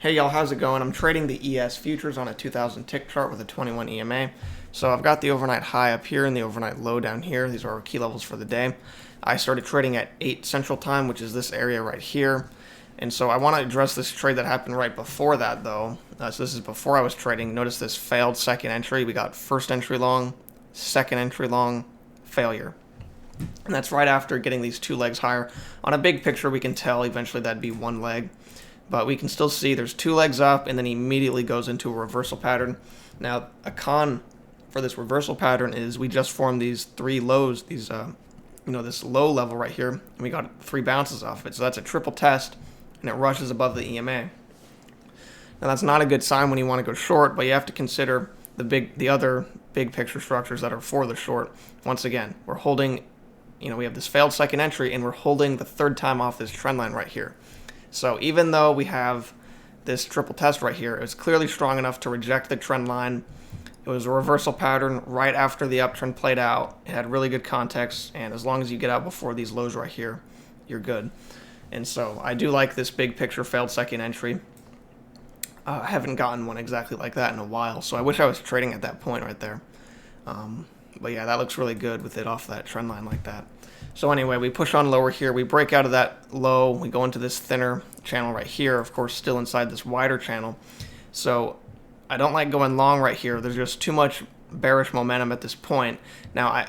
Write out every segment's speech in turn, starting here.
Hey y'all, how's it going? I'm trading the ES futures on a 2000 tick chart with a 21 EMA. So I've got the overnight high up here and the overnight low down here. These are our key levels for the day. I started trading at 8 Central Time, which is this area right here. And so I want to address this trade that happened right before that though. So this is before I was trading. Notice this failed second entry. We got first entry long, second entry long, failure. And that's right after getting these two legs higher. On a big picture, we can tell eventually that'd be one leg. But we can still see there's two legs up and then he immediately goes into a reversal pattern. Now, a con for this reversal pattern is we just formed these three lows, these, this low level right here, and we got three bounces off of it. So that's a triple test, and it rushes above the EMA. Now, that's not a good sign when you want to go short, but you have to consider the other big picture structures that are for the short. Once again, we're holding, we have this failed second entry, and we're holding the third time off this trend line right here. So even though we have this triple test right here, it was clearly strong enough to reject the trend line. It was a reversal pattern right after the uptrend played out. It had really good context, and as long as you get out before these lows right here, you're good. And so I do like this big picture failed second entry. I haven't gotten one exactly like that in a while, so I wish I was trading at that point right there. But yeah, that looks really good with it off that trend line like that. So anyway, we push on lower here. We break out of that low. We go into this thinner channel right here, of course, still inside this wider channel. So I don't like going long right here. There's just too much bearish momentum at this point. Now,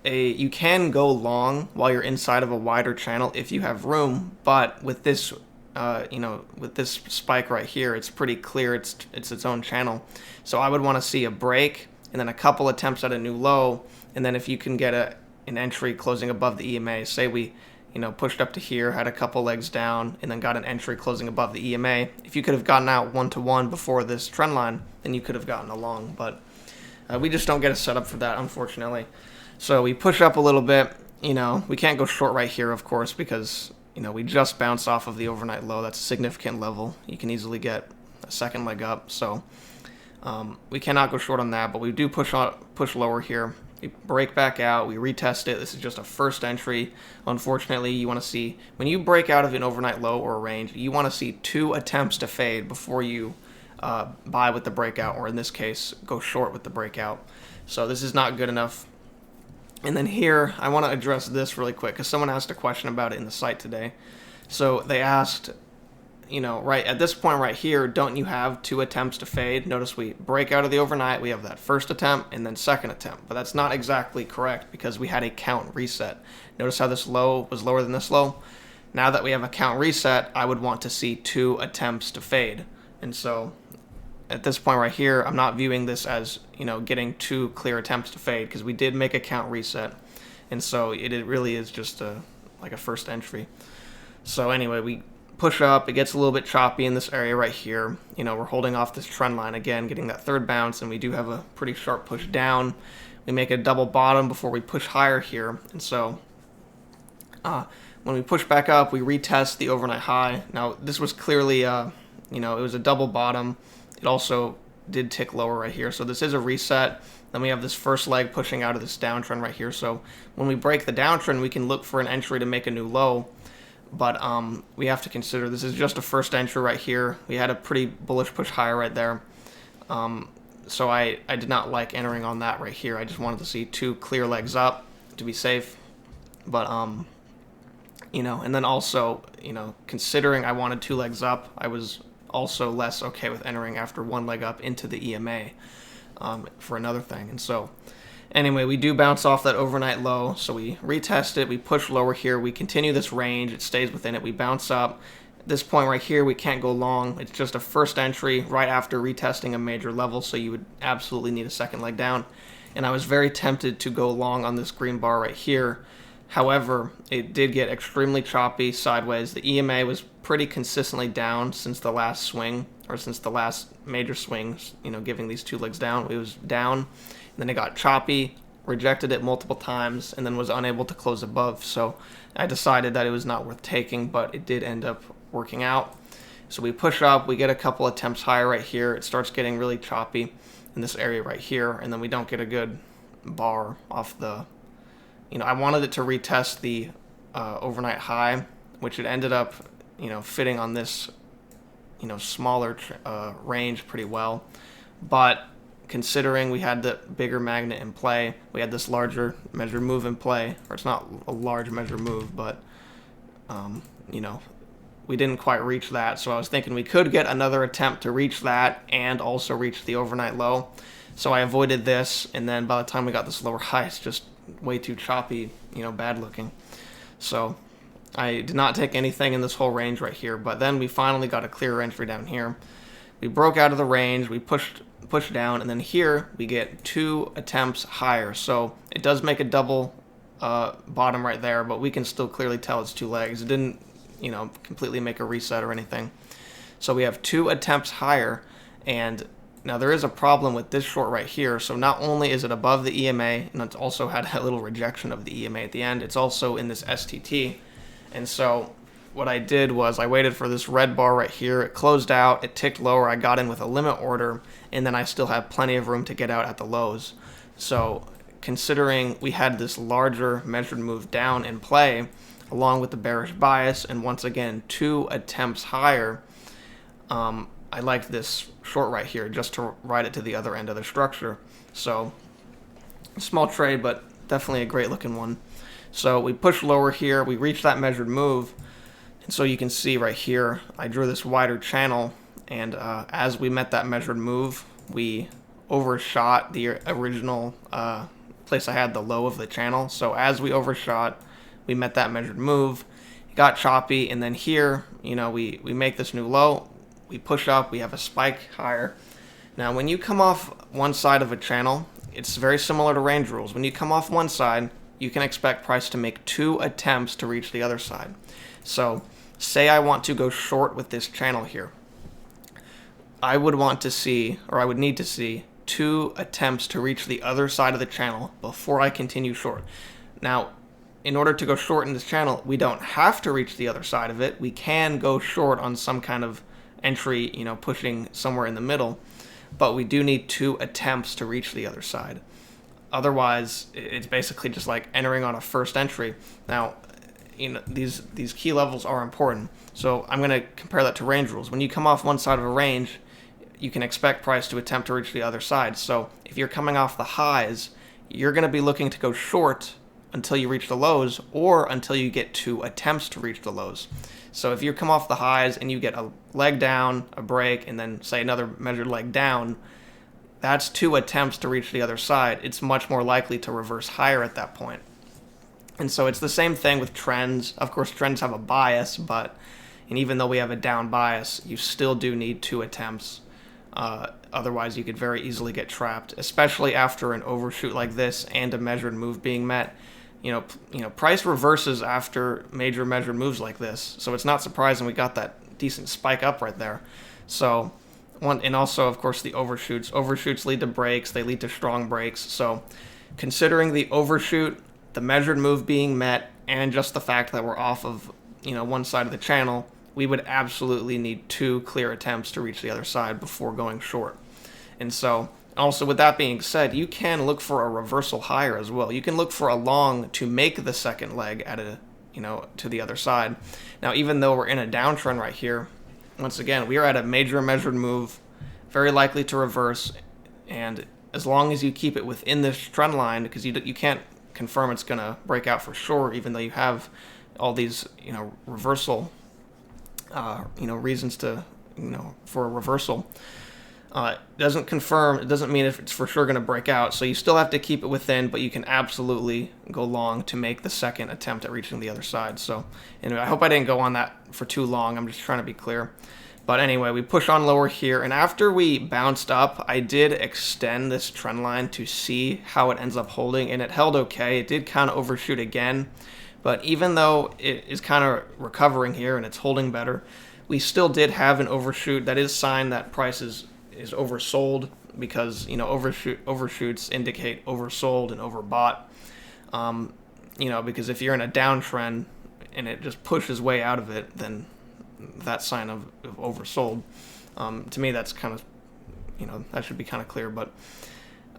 you can go long while you're inside of a wider channel if you have room, but with this, with this spike right here, it's pretty clear it's its own channel. So I would want to see a break and then a couple attempts at a new low, and then if you can get an entry closing above the EMA. Say we, pushed up to here, had a couple legs down, and then got an entry closing above the EMA. If you could have gotten out 1-to-1 before this trend line, then you could have gotten a long. But we just don't get a setup for that, unfortunately. So we push up a little bit. We can't go short right here, of course, because we just bounced off of the overnight low. That's a significant level. You can easily get a second leg up. So we cannot go short on that, but we do push lower here. We break back out, we retest it. This is just a first entry. Unfortunately, you want to see, when you break out of an overnight low or a range, you want to see two attempts to fade before you buy with the breakout, or in this case, go short with the breakout. So this is not good enough. And then here, I want to address this really quick, because someone asked a question about it in the site today. So they asked, right at this point right here, don't you have two attempts to fade? Notice we break out of the overnight, we have that first attempt and then second attempt, but that's not exactly correct because we had a count reset. Notice how this low was lower than this low? Now that we have a count reset, I would want to see two attempts to fade. And so at this point right here, I'm not viewing this as, getting two clear attempts to fade because we did make a count reset. And so it really is just like a first entry. So anyway, we push up, it gets a little bit choppy in this area right here. We're holding off this trend line again, getting that third bounce, and we do have a pretty sharp push down. We make a double bottom before we push higher here, and so when we push back up, we retest the overnight high. Now, this was clearly, it was a double bottom. It also did tick lower right here, so this is a reset. Then we have this first leg pushing out of this downtrend right here, so when we break the downtrend, we can look for an entry to make a new low. But we have to consider this is just a first entry right here. We had a pretty bullish push higher right there. So I did not like entering on that right here. I just wanted to see two clear legs up to be safe. But, and then also, considering I wanted two legs up, I was also less okay with entering after one leg up into the EMA for another thing. And so anyway, we do bounce off that overnight low, so we retest it, we push lower here, we continue this range, it stays within it, we bounce up. At this point right here, we can't go long. It's just a first entry right after retesting a major level, so you would absolutely need a second leg down. And I was very tempted to go long on this green bar right here. However, it did get extremely choppy sideways. The EMA was pretty consistently down since the last swing, or since the last major swings, giving these two legs down. It was down. Then it got choppy, rejected it multiple times, and then was unable to close above. So I decided that it was not worth taking, but it did end up working out. So we push up, we get a couple attempts higher right here. It starts getting really choppy in this area right here, and then we don't get a good bar off the, I wanted it to retest the overnight high, which it ended up, fitting on this, smaller range pretty well. But considering we had the bigger magnet in play, we had this larger measured move in play, or it's not a large measured move, but we didn't quite reach that. So I was thinking we could get another attempt to reach that and also reach the overnight low. So I avoided this, and then by the time we got this lower high, it's just way too choppy, bad looking. So I did not take anything in this whole range right here, but then we finally got a clear entry down here. We broke out of the range, we pushed down, and then here we get 2 attempts higher. So it does make a double bottom right there, but we can still clearly tell it's 2 legs. It didn't, completely make a reset or anything. So we have 2 attempts higher, and now there is a problem with this short right here. So not only is it above the EMA, and it's also had a little rejection of the EMA at the end, it's also in this STT. And so what I did was I waited for this red bar right here. It closed out, it ticked lower, I got in with a limit order, and then I still have plenty of room to get out at the lows. So considering we had this larger measured move down in play, along with the bearish bias, and once again 2 attempts higher, I liked this short right here just to ride it to the other end of the structure. So small trade, but definitely a great looking one. So we pushed lower here, we reached that measured move, and so you can see right here I drew this wider channel, and as we met that measured move, we overshot the original place I had the low of the channel. So as we overshot, we met that measured move, it got choppy, and then here, we make this new low, we push up, we have a spike higher. Now when you come off one side of a channel, it's very similar to range rules. When you come off one side, you can expect price to make 2 attempts to reach the other side. So say I want to go short with this channel here. I would want to see, or I would need to see, 2 attempts to reach the other side of the channel before I continue short. Now, in order to go short in this channel, we don't have to reach the other side of it. We can go short on some kind of entry, pushing somewhere in the middle, but we do need 2 attempts to reach the other side. Otherwise, it's basically just like entering on a first entry. Now, these key levels are important. So I'm going to compare that to range rules. When you come off one side of a range, you can expect price to attempt to reach the other side. So if you're coming off the highs, you're going to be looking to go short until you reach the lows, or until you get 2 attempts to reach the lows. So if you come off the highs and you get a leg down, a break, and then say another measured leg down, that's 2 attempts to reach the other side. It's much more likely to reverse higher at that point. And so it's the same thing with trends. Of course, trends have a bias, and even though we have a down bias, you still do need 2 attempts. Otherwise, you could very easily get trapped, especially after an overshoot like this and a measured move being met. Price reverses after major measured moves like this. So it's not surprising we got that decent spike up right there. So and also, of course, the overshoots. Overshoots lead to breaks. They lead to strong breaks. So considering the overshoot, the measured move being met, and just the fact that we're off of one side of the channel, we would absolutely need 2 clear attempts to reach the other side before going short. And so also, with that being said, you can look for a reversal higher as well. You can look for a long to make the second leg at to the other side. Now, even though we're in a downtrend right here, once again, we are at a major measured move, very likely to reverse. And as long as you keep it within this trend line, because you can't confirm it's going to break out for sure, even though you have all these reversal reasons to for a reversal. It doesn't confirm, it doesn't mean if it's for sure going to break out, so you still have to keep it within, but you can absolutely go long to make the second attempt at reaching the other side. So anyway, I hope I didn't go on that for too long. I'm just trying to be clear. But anyway, we push on lower here, and after we bounced up, I did extend this trend line to see how it ends up holding, and it held okay. It did kind of overshoot again, but even though it is kind of recovering here and it's holding better, we still did have an overshoot. That is a sign that price is oversold, because overshoots indicate oversold and overbought. Because if you're in a downtrend and it just pushes way out of it, then that's sign of oversold. To me, that's kind of that should be kind of clear. But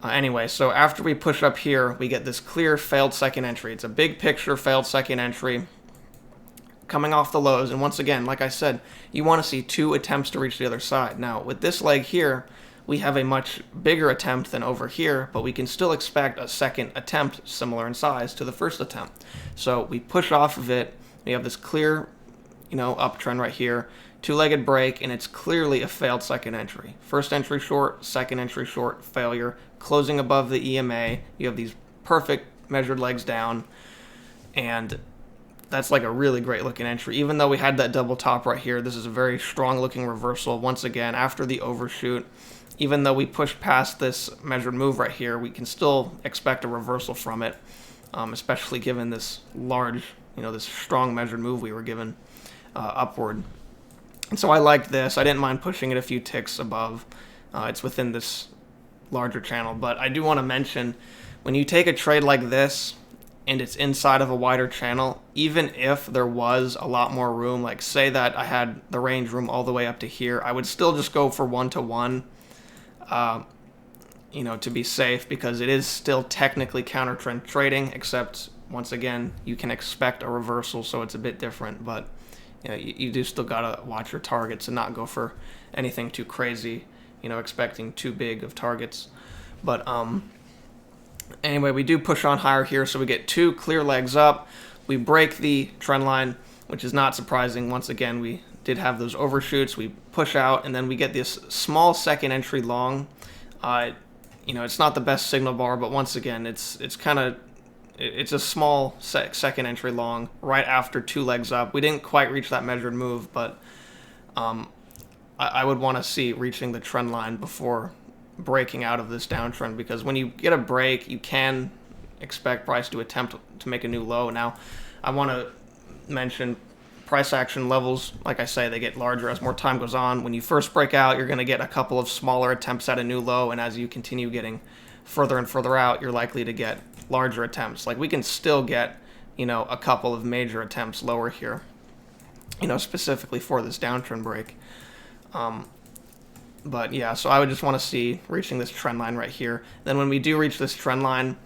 anyway, so after we push up here, we get this clear failed second entry. It's a big picture failed second entry. coming off the lows, and once again, like I said, you want to see 2 attempts to reach the other side. Now, with this leg here, we have a much bigger attempt than over here, but we can still expect a second attempt similar in size to the first attempt. So we push off of it, we have this clear, uptrend right here, 2-legged break, and it's clearly a failed second entry. First entry short, second entry short, failure, closing above the EMA, you have these perfect measured legs down, and that's like a really great looking entry. Even though we had that double top right here, this is a very strong looking reversal. Once again, after the overshoot, even though we pushed past this measured move right here, we can still expect a reversal from it, especially given this large, this strong measured move we were given upward. And so I liked this. I didn't mind pushing it a few ticks above. It's within this larger channel. But I do want to mention, when you take a trade like this and it's inside of a wider channel, even if there was a lot more room, like say that I had the range room all the way up to here, I would still just go for 1-to-1, to be safe, because it is still technically counter trend trading, except once again, you can expect a reversal, so it's a bit different. But you do still gotta watch your targets and not go for anything too crazy, expecting too big of targets. But anyway, we do push on higher here, so we get 2 clear legs up. We break the trend line, which is not surprising. Once again, we did have those overshoots. We push out, and then we get this small second entry long. It's not the best signal bar, but once again, it's a small second entry long right after 2 legs up. We didn't quite reach that measured move, but I would want to see reaching the trend line before breaking out of this downtrend, because when you get a break, you can expect price to attempt to make a new low. Now, I want to mention price action levels. Like I say, they get larger as more time goes on. When you first break out, you're going to get a couple of smaller attempts at a new low, and as you continue getting further and further out, you're likely to get larger attempts. Like we can still get, a couple of major attempts lower here, specifically for this downtrend break. But yeah, so I would just want to see reaching this trend line right here. Then when we do reach this trend line,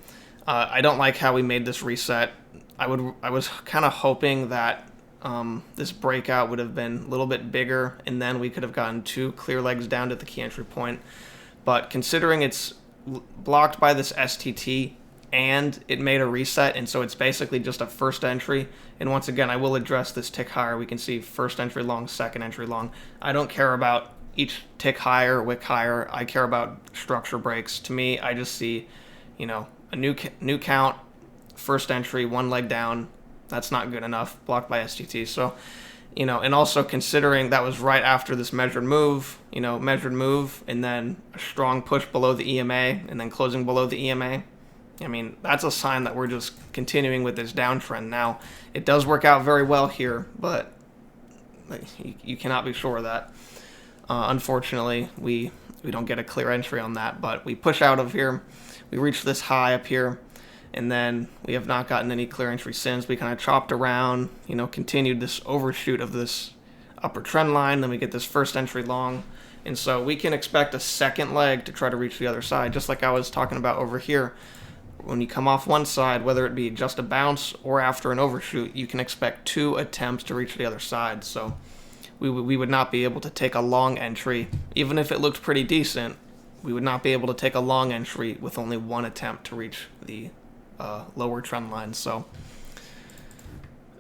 I don't like how we made this reset. I was kind of hoping that this breakout would have been a little bit bigger, and then we could have gotten 2 clear legs down to the key entry point. But considering it's blocked by this STT and it made a reset, and so it's basically just a first entry. And once again, I will address this tick higher. We can see first entry long, second entry long. I don't care about each tick higher, wick higher. I care about structure breaks. To me, I just see, a new count, first entry, 1 leg down. That's not good enough, blocked by STT. So, and also considering that was right after this measured move, and then a strong push below the EMA, and then closing below the EMA. I mean, that's a sign that we're just continuing with this downtrend. Now, it does work out very well here, but you cannot be sure of that. Unfortunately, we don't get a clear entry on that, but we push out of here. We reach this high up here, and then we have not gotten any clear entry since. We kind of chopped around, continued this overshoot of this upper trend line. Then we get this first entry long, and so we can expect a second leg to try to reach the other side, just like I was talking about over here. When you come off one side, whether it be just a bounce or after an overshoot, you can expect 2 attempts to reach the other side. So we would not be able to take a long entry, even if it looked pretty decent. We would not be able to take a long entry with only 1 attempt to reach the lower trend line. So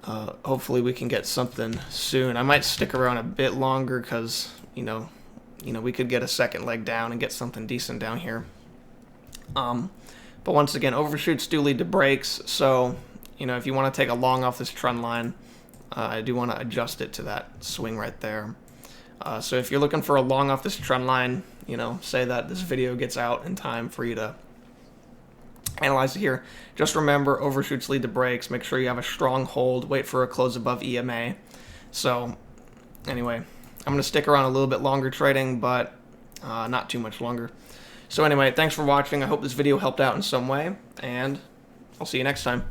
hopefully we can get something soon. I might stick around a bit longer because we could get a second leg down and get something decent down here. But once again, overshoots do lead to breaks. So if you want to take a long off this trend line, I do want to adjust it to that swing right there. So if you're looking for a long off this trend line, say that this video gets out in time for you to analyze it here. Just remember, overshoots lead to breaks. Make sure you have a strong hold. Wait for a close above EMA. So anyway, I'm going to stick around a little bit longer trading, but not too much longer. So anyway, thanks for watching. I hope this video helped out in some way, and I'll see you next time.